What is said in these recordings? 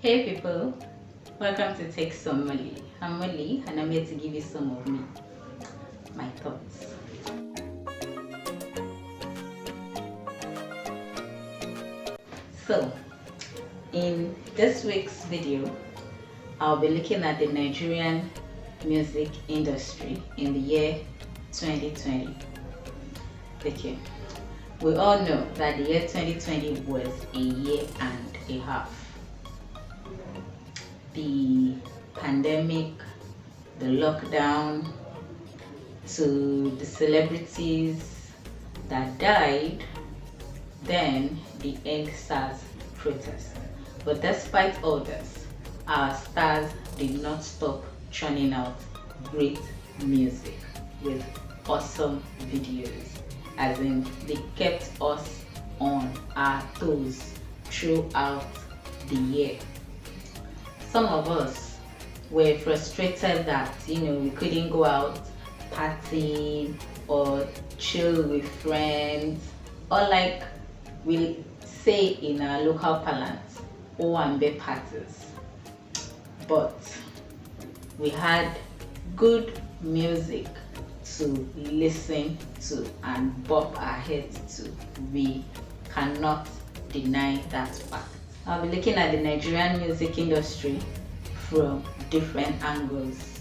Hey people, welcome to Takesomemolly. I'm Molly and I'm here to give you some of me, my thoughts. So, in this week's video, I'll be looking at the Nigerian music industry in the year 2020. Okay, we all know that the year 2020 was a year and a half. The pandemic, the lockdown, to the celebrities that died, then the End SARS protest. But despite all this, our stars did not stop churning out great music with awesome videos, as in they kept us on our toes throughout the year. Some of us were frustrated that we couldn't go out partying or chill with friends, or like we say in our local parlance, Owambe parties. But we had good music to listen to and bop our heads to. We cannot deny that fact. I'll be looking at the Nigerian music industry from different angles,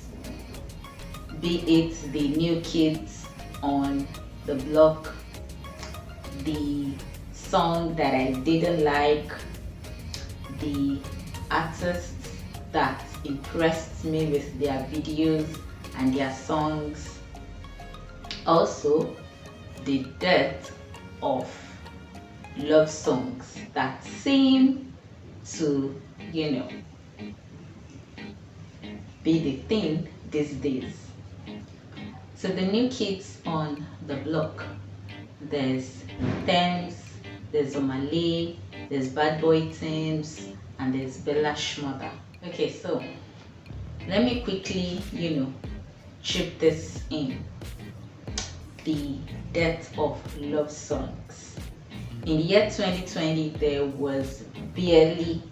be it the new kids on the block, the song that I didn't like, the artists that impressed me with their videos and their songs, also the death of love songs that seem to be the thing these days. So the new kids on the block, there's Thames, there's Omale, there's Bad Boy Teams, and there's Bella Shmurda. Okay, so let me quickly chip this in. The death of love songs. In the year 2020, there were barely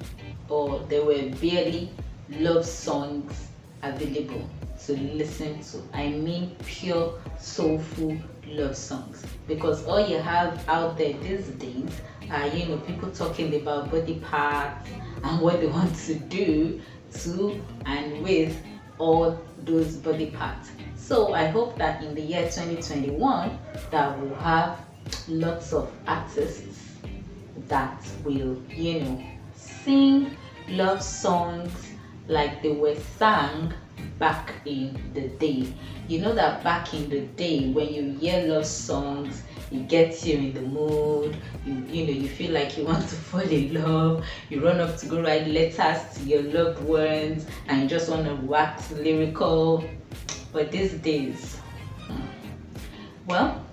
love songs available to listen to. I mean pure soulful love songs, because all you have out there these days are people talking about body parts and what they want to do to and with all those body parts. So I hope that in the year 2021 that we'll have lots of artists that will sing love songs like they were sang back in the day. You know that back in the day, when you hear love songs, it gets you in the mood. You feel like you want to fall in love. You run up to go write letters to your loved ones and you just want to wax lyrical. But these days, well,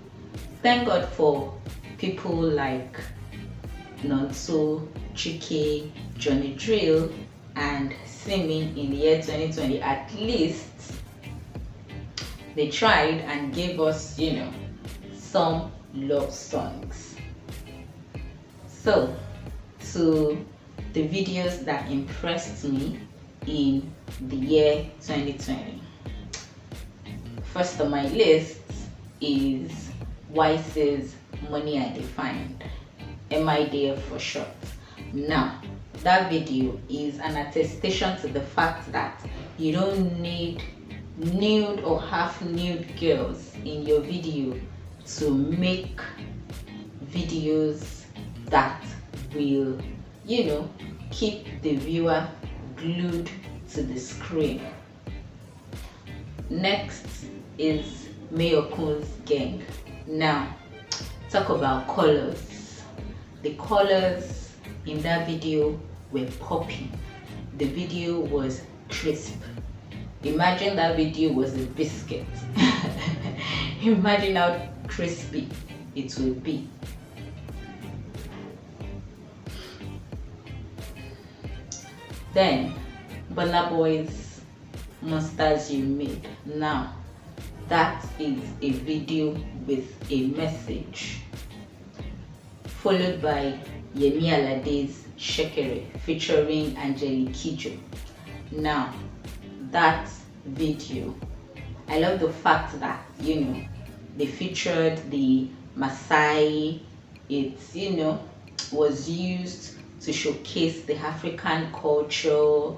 thank God for people like Nonso, Chike, Johnny Drill, and Simi in the year 2020. At least they tried and gave us, some love songs. So, to the videos that impressed me in the year 2020. First on my list is Wise's Money I Defined, MIDF for short. Now, that video is an attestation to the fact that you don't need nude or half nude girls in your video to make videos that will, keep the viewer glued to the screen. Next is Mayokun's Gang. Now, talk about colors. The colors in that video were popping. The video was crisp. Imagine that video was a biscuit. Imagine how crispy it will be. Then Burna Boy's Monsters You Made. Now that is a video with a message, followed by Yemi Alade's Shekere featuring Angelique Kidjo. Now, that video, I love the fact that, you know, they featured the Maasai. It's, you know, was used to showcase the African culture,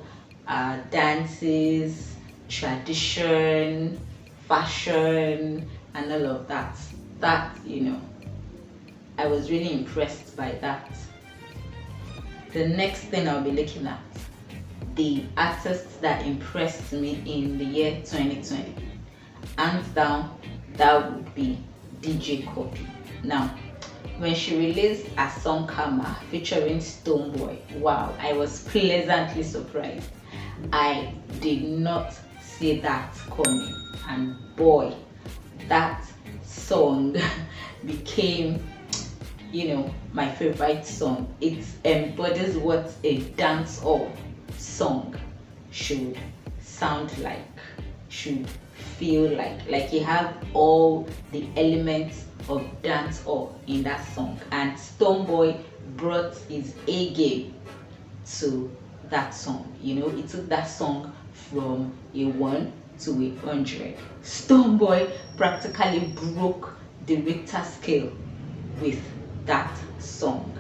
dances, tradition, fashion, and all of that. That, you know, I was really impressed by that. The next thing I'll be looking at, the artists that impressed me in the year 2020. Hands down, that would be DJ Cuppy. Now, when she released a song Karma featuring Stonebwoy, wow, I was pleasantly surprised. I did not see that coming, and boy, that song became, you know, my favorite song. It embodies what a dancehall song should sound like, should feel like you have all the elements of dancehall in that song, and Stonebwoy brought his A game to that song. You know, he took that song from a 1 to 100. Stonebwoy practically broke the Richter scale with that song.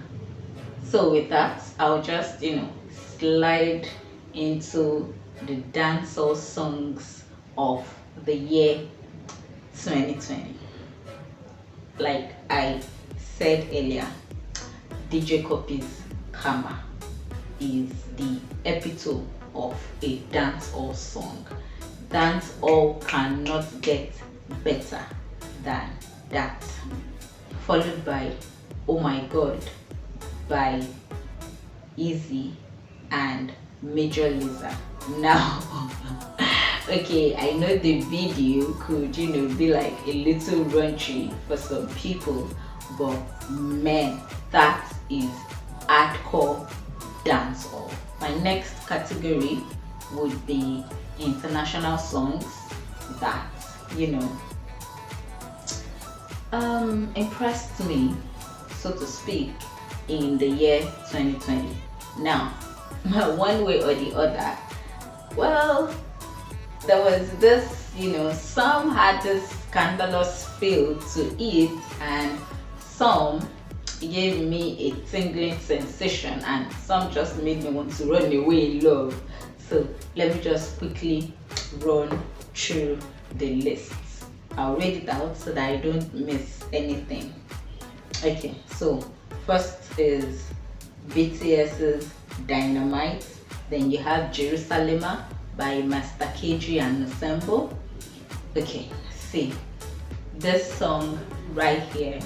So with that, I'll just, you know, slide into the dancehall songs of the year 2020. Like I said earlier, DJ Cuppy's Karma is the epitome of a dancehall song. Dancehall cannot get better than that. Followed by Oh My God by Easy and Major Lazer. Now, okay, I know the video could, you know, be like a little raunchy for some people, but man, that is hardcore dancehall. My next category would be international songs that, you know, impressed me, so to speak, in the year 2020. Now, one way or the other, well, there was this, you know, some had this scandalous feel to it, and some gave me a tingling sensation, and some just made me want to run away in love. So let me just quickly run through the lists. I'll read it out so that I don't miss anything. Okay, so first is BTS's Dynamite. Then you have Jerusalema by Master KG and Ensemble. Okay, see, this song right here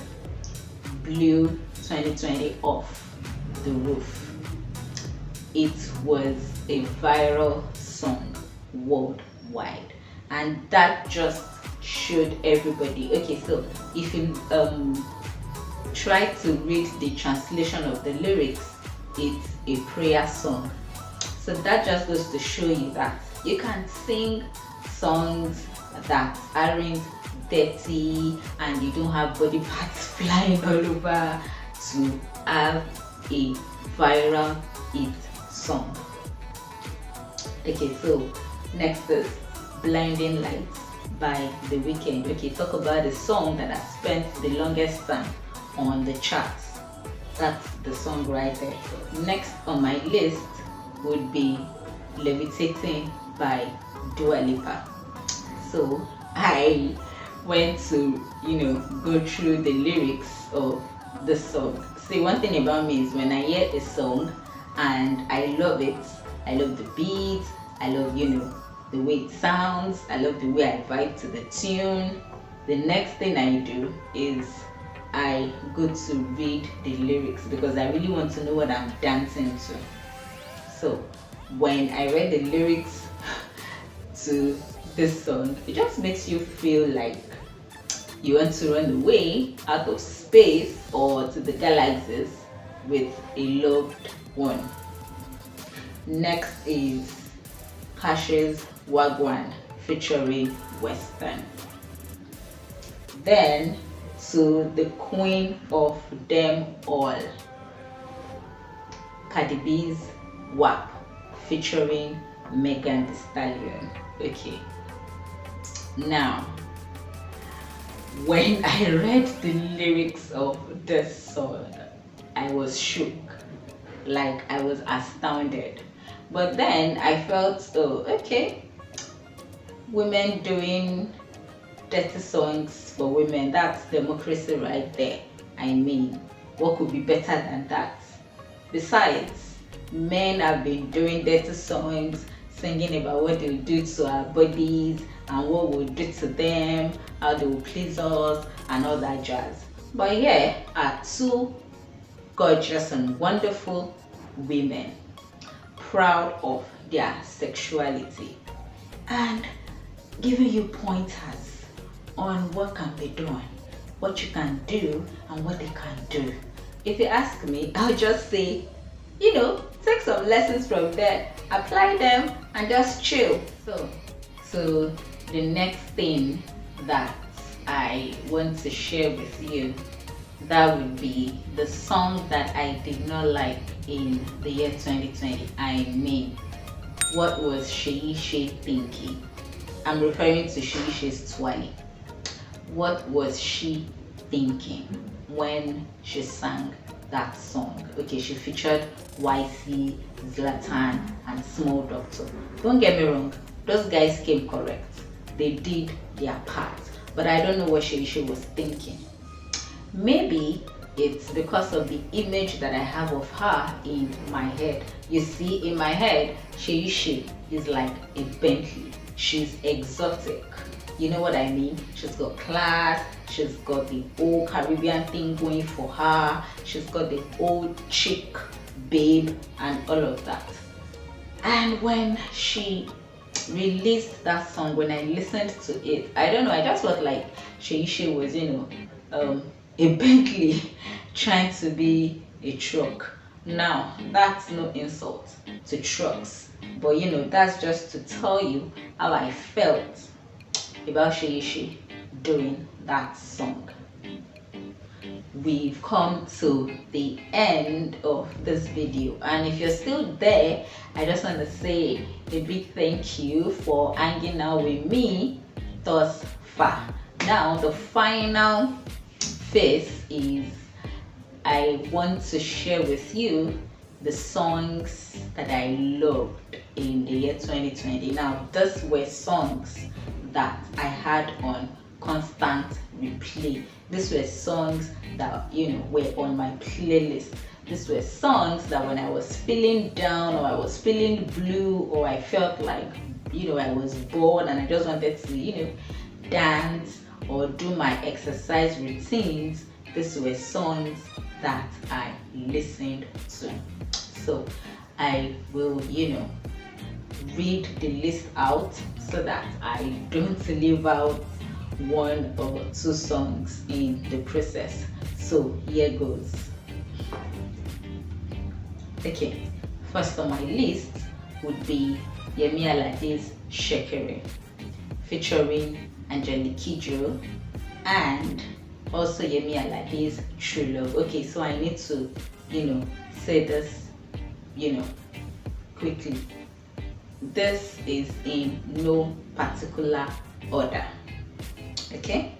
blew 2020 off the roof. It was a viral song worldwide, and that just showed everybody. Okay, so if you try to read the translation of the lyrics, it's a prayer song. So that just goes to show you that you can sing songs that aren't dirty and you don't have body parts flying all over to have a viral hit song. Okay, so next is Blinding Lights by The Weeknd. Okay, talk about the song that has spent the longest time on the charts. That's the song right there. Next on my list would be Levitating by Dua Lipa. So I went to, you know, go through the lyrics of the song. See, one thing about me is when I hear a song and I love it, I love the beat, I love, you know, the way it sounds, I love the way I vibe to the tune. The next thing I do is I go to read the lyrics because I really want to know what I'm dancing to. So when I read the lyrics to this song, it just makes you feel like you want to run away out of space or to the galaxies with a loved one. Next is Cash's Wagwan featuring Western. Then to the queen of them all, Cardi B's WAP featuring Megan Thee Stallion. Okay, now when I read the lyrics of this song, I was shook, like I was astounded. But then I felt, oh, okay, women doing dirty songs for women, that's democracy right there. I mean, what could be better than that? Besides, men have been doing dirty songs, singing about what they will do to our bodies and what we'll do to them, how they will please us and all that jazz. But here are two gorgeous and wonderful women, proud of their sexuality and giving you pointers on what can be done, what you can do and what they can do. If you ask me, I'll just say, you know, take some lessons from there, apply them and just chill. So the next thing that I want to share with you, that would be the song that I did not like in the year 2020. I mean, what was She thinking? I'm referring to She's 20. What was she thinking when she sang that song? Okay, she featured YC, Zlatan, and Small Doctor. Don't get me wrong, those guys came correct. They did their part, but I don't know what She was thinking. Maybe it's because of the image that I have of her in my head. You see, in my head, She is like a Bentley. She's exotic. You know what I mean? She's got class, she's got the old Caribbean thing going for her, she's got the old chick babe and all of that. And when she released that song, when I listened to it, I don't know, I just felt like She was, you know, a Bentley trying to be a truck. Now, that's no insult to trucks, but you know, that's just to tell you how I felt about She doing that song. We've come to the end of this video, and if you're still there, I just want to say a big thank you for hanging out with me thus far. Now the final phase is I want to share with you the songs that I loved in the year 2020. Now, these were songs that I had on constant replay. These were songs that, you know, were on my playlist. These were songs that when I was feeling down or I was feeling blue or I felt like, you know, I was bored and I just wanted to, you know, dance or do my exercise routines, these were songs that I listened to. So I will, you know, read the list out so that I don't leave out one or two songs in the process. So here goes. Okay, first on my list would be Yemi Alade's Shekere featuring Angelique Kidjo and also Yemi Alade's True Love. Okay, so I need to, you know, say this, you know, quickly. This is in no particular order. Okay,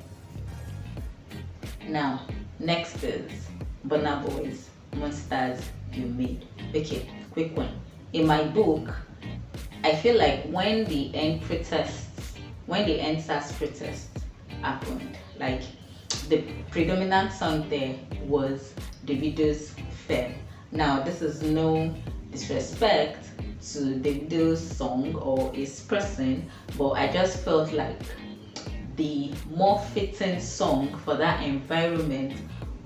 now next is Burna Boy's Monsters You Made. Okay, quick one. In my book, I feel like when the end SARS protests happened, like the predominant song there was Davido's Femme. Now this is no disrespect to Davido's song or his person, but I just felt like the more fitting song for that environment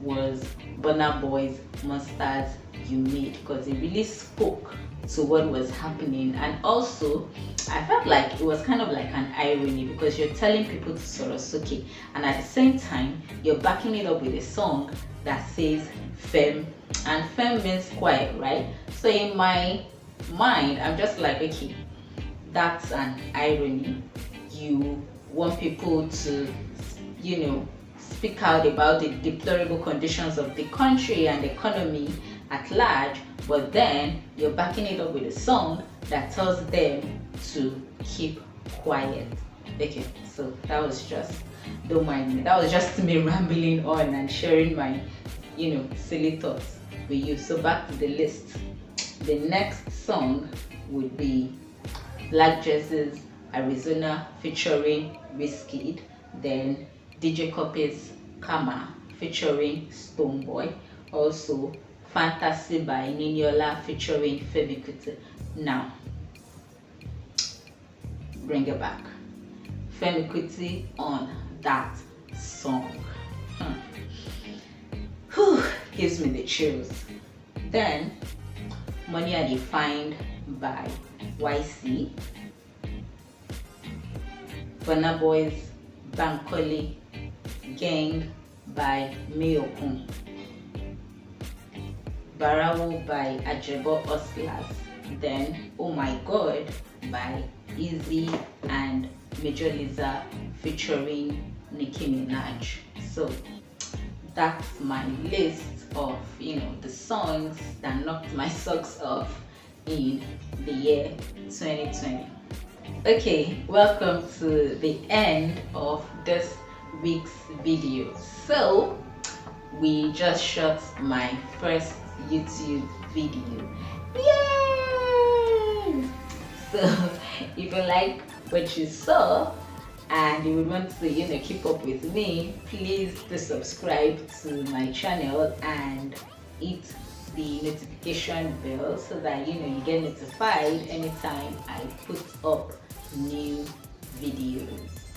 was Burna Boy's Monsters You Made, because it really spoke to what was happening. And also I felt like it was kind of like an irony, because you're telling people to Sorosuke and at the same time you're backing it up with a song that says femme, and femme means quiet, right? So in my mind I'm just like, okay, that's an irony. You want people to, you know, speak out about the deplorable conditions of the country and economy at large, but then you're backing it up with a song that tells them to keep quiet. Okay, so that was just, don't mind me, that was just me rambling on and sharing my, silly thoughts with you. So back to the list. The next song would be Black Jersey's Arizona featuring Wizkid, then DJ Copy's Kama featuring Stonebwoy, also Fantasy by Niniola featuring Femi Kuti. Now, bring it back. Femi Kuti on that song. Whew, gives me the chills. Then, Money I Defined by YC, Burna Boy's Bankole Gang by Miyokun, Barawo by Ajebo Oslas, then Oh My God by Easy and Major Liza featuring Nicki Minaj. So that's my list of the songs that knocked my socks off in the year 2020. Okay, welcome to the end of this week's video. So we just shot my first YouTube video. Yay! So if you like what you saw and you would want to keep up with me, please do subscribe to my channel and hit the notification bell so that you get notified anytime I put up new videos.